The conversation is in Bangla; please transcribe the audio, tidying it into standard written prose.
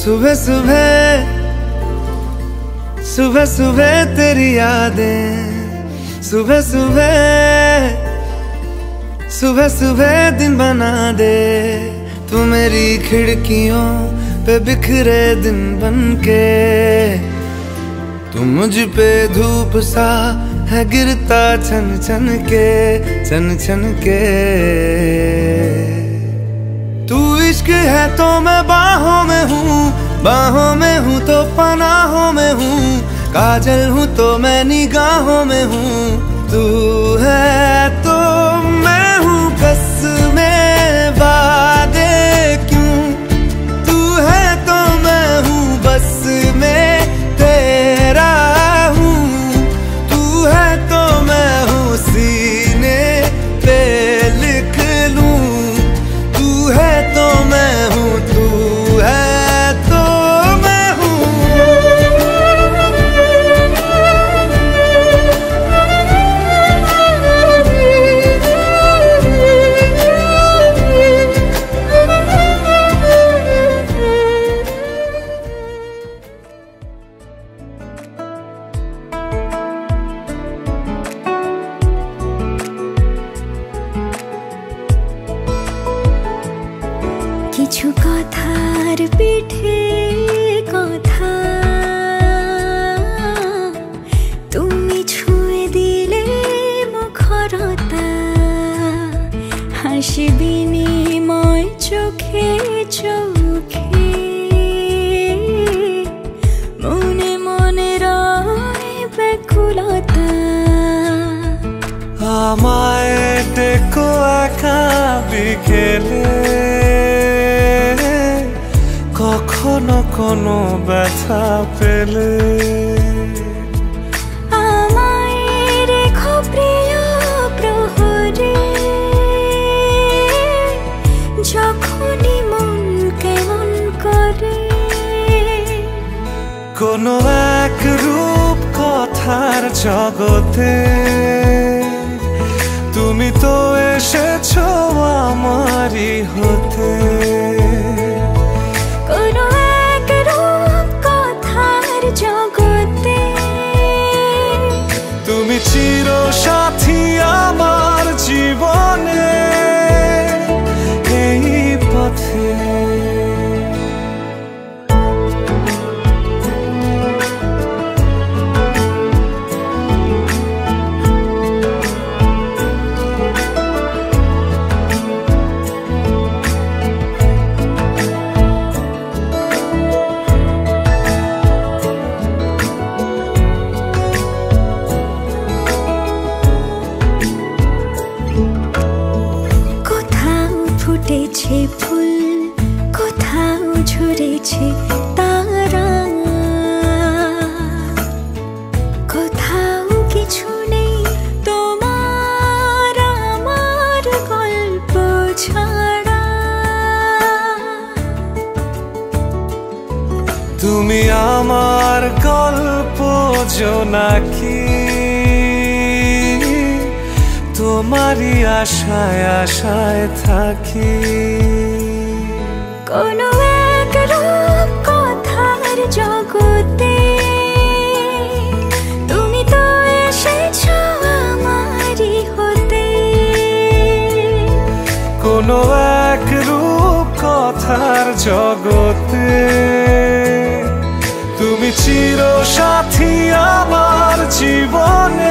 सुबह सुबह सुबह सुबह तेरी यादें, सुबह सुबह सुबह सुबह दिन बना दे। तू मेरी खिड़कियों पे बिखरे दिन बनके, तू मुझ पे धूप सा है गिरता छन छन के, छन छन के। तू इश्क है तो मैं बाहों में हूँ, बाहों में हूँ तो पनाहों में हूँ, काजल हूँ तो मैं निगाहों में हूँ। तू है तो मैं हूँ बस में वादे क्यों, तू है तो मैं हूँ बस में तेरा हूँ, तू है तो मैं हूँ सीने पे लिख लूँ, तू है तो मैं हूँ, तू है কিছু কথার পিঠে কথা তুমি ছুঁয়ে দিলে মুখরতা, হাসি বিনিময় চোখে চোখে, মনে মনে রয় ব্যাকুলতা। আমায় দেখো একা বিকেলে, কখনো কোনো ব্যথা পেলে, আমায় রেখো প্রিয় প্রহরে, যখনই মন কেমন করে। কোনো এক রূপ কথার জগতে তুমি তো এসেছো আমারই হতে। কোনো এক রূপ কথার জগতে তুমি চির সাথী আমার জীবনে, এই পথে। ফুটেছে ফুল, কোথাও ঝরেছে তারা, কোথাও কিছু নেই তোমার আমার গল্প ছাড়া। তুমি আমার গল্প জোনাকি, তোমারই আশায় আশায় থাকি। কোনো এক রূপ কথার জগতে তুমি তো এসেছো আমারই হতে। কোনো এক রূপ কথার জগতে তুমি চির সাথী আমার জীবনে।